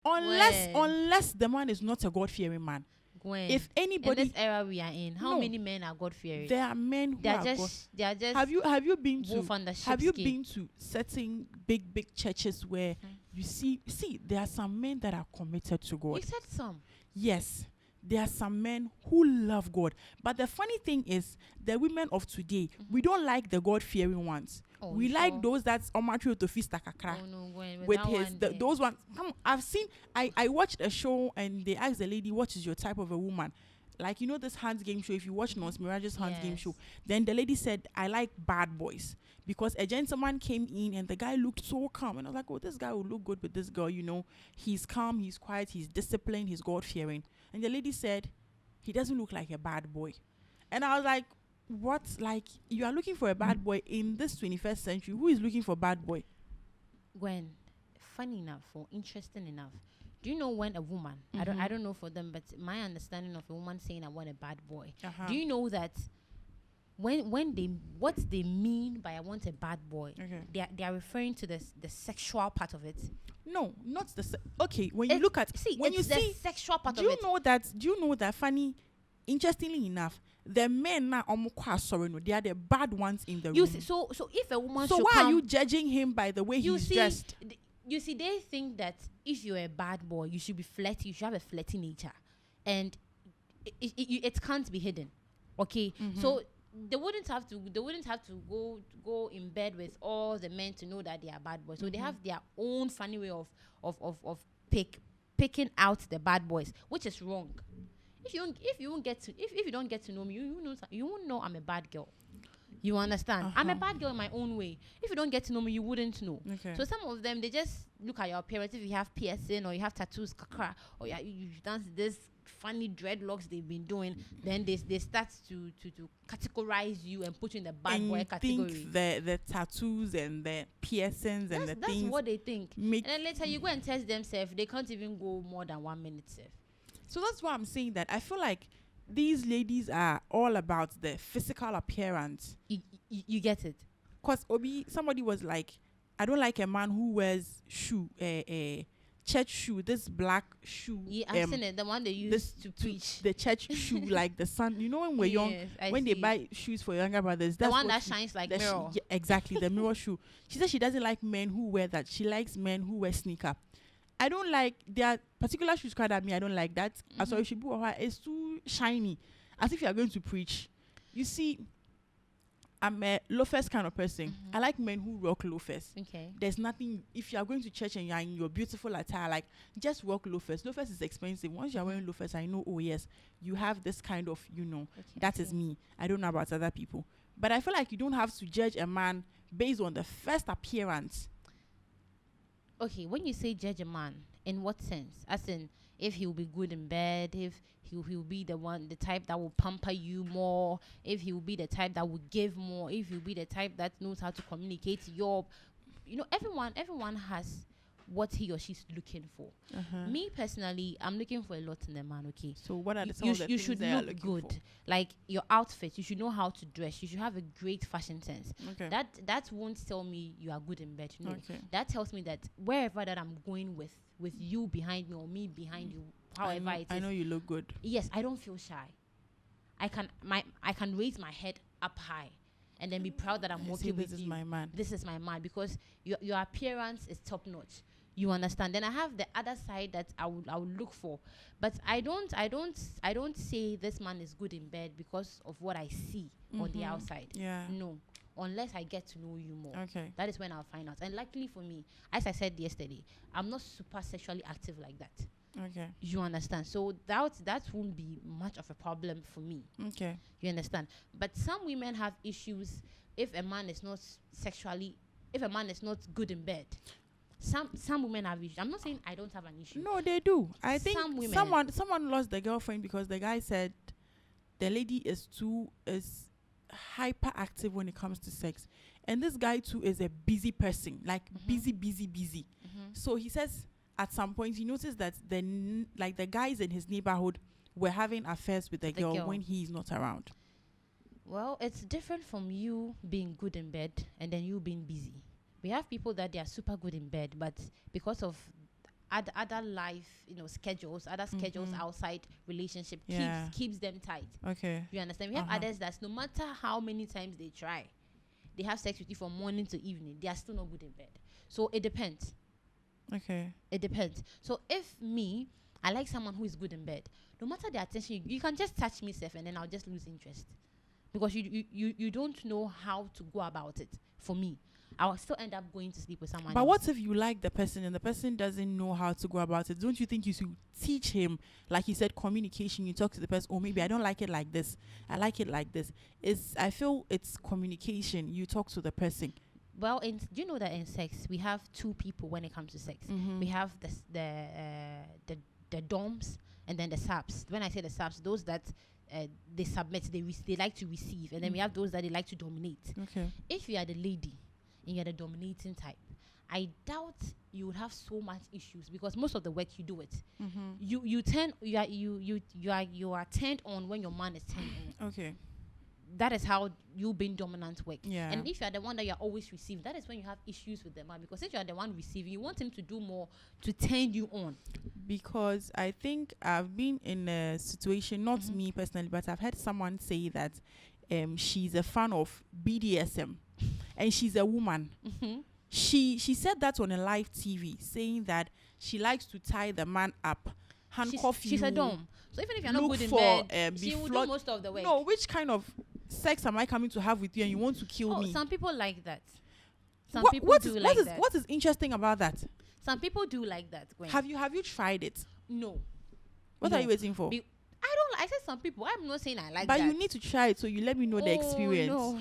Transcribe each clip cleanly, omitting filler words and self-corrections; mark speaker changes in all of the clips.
Speaker 1: Unless the man is not a God-fearing man.
Speaker 2: Gwen,
Speaker 1: If
Speaker 2: in
Speaker 1: anybody,
Speaker 2: this era we are in, how
Speaker 1: no,
Speaker 2: many men are God fearing?
Speaker 1: there are men who
Speaker 2: They are
Speaker 1: are God.
Speaker 2: just
Speaker 1: Have you been to
Speaker 2: wolf under
Speaker 1: have you
Speaker 2: sheepskin.
Speaker 1: been to certain big churches where you see there are some men that are committed to
Speaker 2: You
Speaker 1: God.
Speaker 2: said some.
Speaker 1: Yes, there are some men who love God. But the funny thing is, the women of today, we don't like the God-fearing ones.
Speaker 2: Oh,
Speaker 1: We
Speaker 2: you
Speaker 1: like
Speaker 2: sure?
Speaker 1: those that's omatrio to fist kakra.
Speaker 2: Oh no, Gwen,
Speaker 1: With
Speaker 2: that
Speaker 1: his
Speaker 2: one there.
Speaker 1: those ones. I've seen. I watched a show and they asked the lady, "What is your type of a woman?" Like, you know, this hands game show. If you watch Nons Mirage's hands game show,
Speaker 2: Yes.
Speaker 1: then the lady said, "I like bad boys," because a gentleman came in and the guy looked so calm, and I was like, "Oh, this guy will look good with this girl." You know, he's calm, he's quiet, he's disciplined, he's God fearing. And the lady said, "He doesn't look like a bad boy," and I was like, "What? Like, you are looking for a bad boy in this 21st century? Who is looking for bad boy?"
Speaker 2: Gwen, funny enough or interesting enough, do you know when a woman, I don't know for them, but my understanding of a woman saying I want a bad boy, do you know that when they, what they mean by I want a bad boy, they are referring to the sexual part of it.
Speaker 1: No, not the okay. When you look at when you
Speaker 2: it's the
Speaker 1: see
Speaker 2: sexual part
Speaker 1: do
Speaker 2: of
Speaker 1: you
Speaker 2: it.
Speaker 1: know that? Do you know that? Funny, interestingly enough, the men now sorry, no, they are the bad ones in the
Speaker 2: You
Speaker 1: room.
Speaker 2: see, so if a woman
Speaker 1: So
Speaker 2: should
Speaker 1: why
Speaker 2: come,
Speaker 1: are you judging him by the way
Speaker 2: you
Speaker 1: he's
Speaker 2: see,
Speaker 1: dressed?
Speaker 2: you see, they think that if you're a bad boy, you should be flirty, you should have a flirty nature, and it can't be hidden. Okay, so they wouldn't have to go in bed with all the men to know that they are bad boys. So they have their own funny way of picking out the bad boys, which is wrong. If you don't get to know me, you won't know I'm a bad girl. You understand? I'm a bad girl in my own way. If you don't get to know me, you wouldn't know.
Speaker 1: Okay.
Speaker 2: So some of them, they just look at your appearance. If you have piercing or you have tattoos, kakra, or you dance this funny dreadlocks they've been doing, then they start to categorize you and put you in the bad
Speaker 1: And
Speaker 2: boy
Speaker 1: you
Speaker 2: category.
Speaker 1: think the tattoos and the piercings and
Speaker 2: That's
Speaker 1: things
Speaker 2: what they think.
Speaker 1: make.
Speaker 2: And then later you go and test themselves. They can't even go more than 1 minute, safe.
Speaker 1: So that's why I'm saying that I feel like these ladies are all about the physical appearance.
Speaker 2: You get it?
Speaker 1: Cause somebody was like, I don't like a man who wears church shoe, this black shoe.
Speaker 2: Yeah, I've seen it. The one they use to preach.
Speaker 1: The church shoe, like the sun. You know when we're young, when they buy shoes for younger brothers,
Speaker 2: the
Speaker 1: that's
Speaker 2: one that shines like mirror.
Speaker 1: Exactly, the mirror shoe. She said she doesn't like men who wear that. She likes men who wear sneaker. I don't like their particular shoes called at me. I don't like that. Sorry, it's too shiny, as if you are going to preach. You see, I'm a loafers kind of person. I like men who rock loafers.
Speaker 2: Okay.
Speaker 1: There's nothing, if you are going to church and you are in your beautiful attire, like, just rock loafers. Loafers is expensive. Once you are wearing loafers, I know, oh yes, you have this kind of, that is me. I don't know about other people. But I feel like you don't have to judge a man based on the first appearance.
Speaker 2: Okay, when you say judge a man, in what sense? As in, if he'll be good in bed, if he'll be the type that will pamper you more, if he'll be the type that will give more, if he'll be the type that knows how to communicate everyone has what he or she's looking for. Me personally, I'm looking for a lot in a man. Okay,
Speaker 1: so what are the
Speaker 2: you should look good
Speaker 1: for?
Speaker 2: Like your outfit, you should know how to dress, you should have a great fashion sense. That won't tell me you are good in bed. No, that tells me that wherever that I'm going with you behind me or me behind you, however it is,
Speaker 1: I know you look good.
Speaker 2: Yes, I don't feel shy. I can raise my head up high and then be proud that I'm working with you.
Speaker 1: This is my man.
Speaker 2: This is my man, because your appearance is top notch. You understand? Then I have the other side that I would look for, but I don't say this man is good in bed because of what I see on the outside.
Speaker 1: Yeah.
Speaker 2: No, unless I get to know you more.
Speaker 1: Okay.
Speaker 2: That is when I'll find out. And luckily for me, as I said yesterday, I'm not super sexually active like that.
Speaker 1: Okay.
Speaker 2: You understand? So that won't be much of a problem for me.
Speaker 1: Okay.
Speaker 2: You understand? But some women have issues if a man is not good in bed. Some women have issues. I'm not saying I don't have an issue.
Speaker 1: No, they do. I think
Speaker 2: Some women,
Speaker 1: someone lost their girlfriend because the guy said the lady is hyperactive when it comes to sex, and this guy too is a busy person, like busy. So he says at some point he noticed that the guys in his neighborhood were having affairs with the girl when he is not around.
Speaker 2: Well, it's different from you being good in bed and then you being busy. We have people that they are super good in bed, but because of other life, schedules, other schedules outside relationship
Speaker 1: Yeah.
Speaker 2: keeps them tight.
Speaker 1: Okay.
Speaker 2: You understand? We have others that no matter how many times they try, they have sex with you from morning to evening, they are still not good in bed. So it depends.
Speaker 1: Okay.
Speaker 2: It depends. So if I like someone who is good in bed, no matter the attention, you can just touch me, Seth, and then I'll just lose interest. Because you don't know how to go about it. For me, I'll still end up going to sleep with someone
Speaker 1: But
Speaker 2: else.
Speaker 1: what if you like the person and the person doesn't know how to go about it? Don't you think you should teach him, like you said, communication? You talk to the person, oh, maybe I don't like it like this. I like it like this. I feel it's communication. You talk to the person.
Speaker 2: Well, do you know that in sex we have two people when it comes to sex? We have the doms and then the subs. When I say the subs, those that they submit, they like to receive, and then we have those that they like to dominate.
Speaker 1: Okay.
Speaker 2: If you are the lady and you're the dominating type, I doubt you would have so much issues, because most of the work you do it. You are turned on when your man is turned on.
Speaker 1: Okay.
Speaker 2: That is how you being dominant work.
Speaker 1: Yeah.
Speaker 2: And if you are the one that you're always receiving, that is when you have issues with the man, because if you are the one receiving, you want him to do more to turn you on.
Speaker 1: Because I think I've been in a situation, not me personally, but I've heard someone say that she's a fan of BDSM and she's a woman. She said that on a live TV, saying that she likes to tie the man up, handcuff you.
Speaker 2: She's a dom. So even if you're not
Speaker 1: look
Speaker 2: good in
Speaker 1: for,
Speaker 2: bed, she will do most of the work.
Speaker 1: No, which kind of sex am I coming to have with you and you want to kill me?
Speaker 2: Some people like that.
Speaker 1: What is interesting about that?
Speaker 2: Some people do like that. Gwen.
Speaker 1: Have you tried it?
Speaker 2: No.
Speaker 1: What are you waiting for?
Speaker 2: I don't. I said some people. I'm not saying I like
Speaker 1: but
Speaker 2: that.
Speaker 1: But you need to try it, so you let me know the experience.
Speaker 2: No.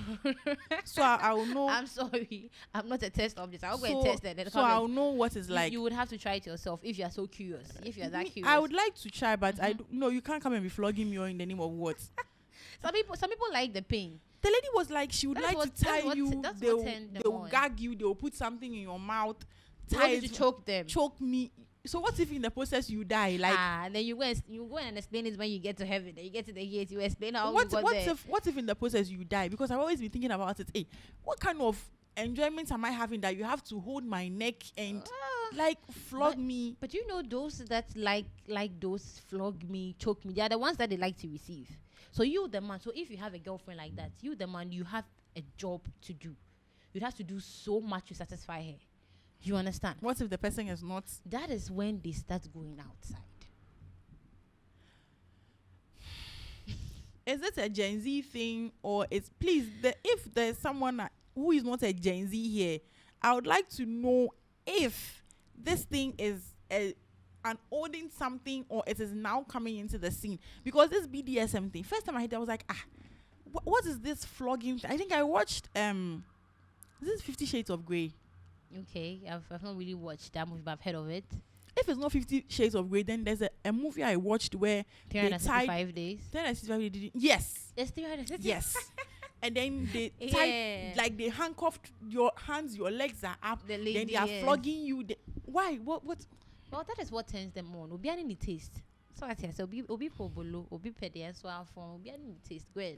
Speaker 1: So I will know.
Speaker 2: I'm sorry. I'm not a test object. I'll go and test it.
Speaker 1: So I'll know what it's like.
Speaker 2: You would have to try it yourself if you are so curious. If you are that curious.
Speaker 1: I would like to try, but no, you can't come and be flogging me or in the name of what?
Speaker 2: Some people like the pain.
Speaker 1: The lady was like, she would like to tie you. They'll gag you. They'll put something in your mouth.
Speaker 2: Tie you to choke them.
Speaker 1: Choke me. So what if in the process you die? Like
Speaker 2: then you go and explain it when you get to heaven. Then you get to the gate. You explain how you got there.
Speaker 1: What if in the process you die? Because I've always been thinking about it. Hey, what kind of enjoyment am I having that you have to hold my neck and flog me?
Speaker 2: But you know those that like those flog me, choke me. They are the ones that they like to receive. So you the man. So if you have a girlfriend like that, you the man, you have a job to do. You'd have to do so much to satisfy her. You understand?
Speaker 1: What if the person is not?
Speaker 2: That is when they start going outside.
Speaker 1: Is it a Gen Z thing, or if there's someone who is not a Gen Z here, I would like to know if this thing is an olden something or it is now coming into the scene. Because this BDSM thing, first time I heard it, I was like, what is this flogging thing? I think I watched this is 50 Shades of Grey.
Speaker 2: Okay, I've not really watched that movie, but I've heard of it.
Speaker 1: If it's not 50 Shades of Grey, then there's a movie I watched where
Speaker 2: 365 days.
Speaker 1: 365 days. Yes.
Speaker 2: It's 365.
Speaker 1: Yes. And then they tie, like they handcuffed your hands, your legs are up. Then they are flogging you. Why? What?
Speaker 2: Well, that is what turns them on. Obi any taste. So I tell you, Obi pobolo, Obi pedi, so Obi any taste. Well,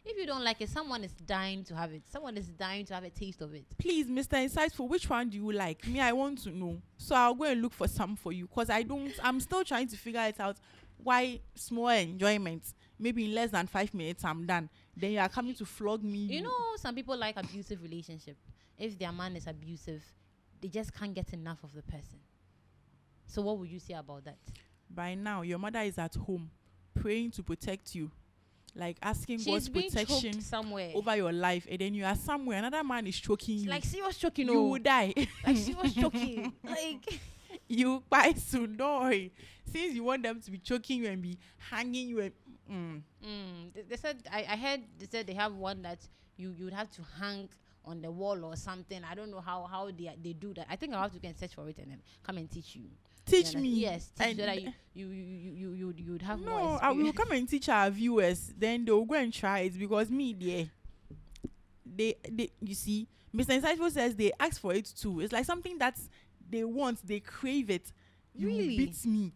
Speaker 2: if you don't like it, someone is dying to have it. Someone is dying to have a taste of it.
Speaker 1: Please, Mr. Insightful, which one do you like? Me, I want to know. So I'll go and look for some for you, because I'm still trying to figure it out. Why small enjoyment? Maybe in less than 5 minutes, I'm done. Then you are coming to flog me.
Speaker 2: You know, some people like abusive relationship. If their man is abusive, they just can't get enough of the person. So what would you say about that?
Speaker 1: By now, your mother is at home praying to protect you. Like asking God's protection
Speaker 2: somewhere
Speaker 1: over your life, and then you are somewhere, another man is choking you.
Speaker 2: Like serious choking,
Speaker 1: you will die.
Speaker 2: Like serious choking. Like
Speaker 1: you quite soon, don't worry. Since you want them to be choking you and be hanging you,
Speaker 2: They said I heard they said they have one that you'd have to hang on the wall or something. I don't know how they do that. I think I'll have to go and search for it and then come and teach you.
Speaker 1: Teach me.
Speaker 2: Yes, teach so that you'd have more experience.
Speaker 1: I will come and teach our viewers. Then they'll go and try it, because me, they you see, Mr. Insightful says they ask for it too. It's like something that they want, they crave it. You beat me.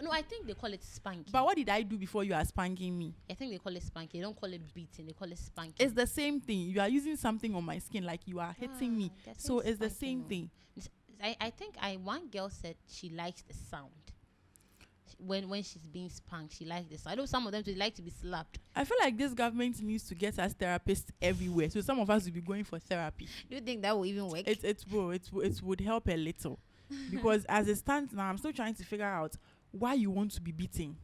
Speaker 2: No, I think they call it spanking.
Speaker 1: But what did I do before you are spanking me?
Speaker 2: I think they call it spanking. They don't call it beating. They call it spanking.
Speaker 1: It's the same thing. You are using something on my skin, like you are hitting me. So it's the same thing.
Speaker 2: I think one girl said she likes the sound. When she's being spanked, she likes this. I know some of them, they like to be slapped.
Speaker 1: I feel like this government needs to get us therapists everywhere. So some of us will be going for therapy.
Speaker 2: Do you think that will even work?
Speaker 1: It would help a little. Because as it stands now, I'm still trying to figure out why you want to be beaten.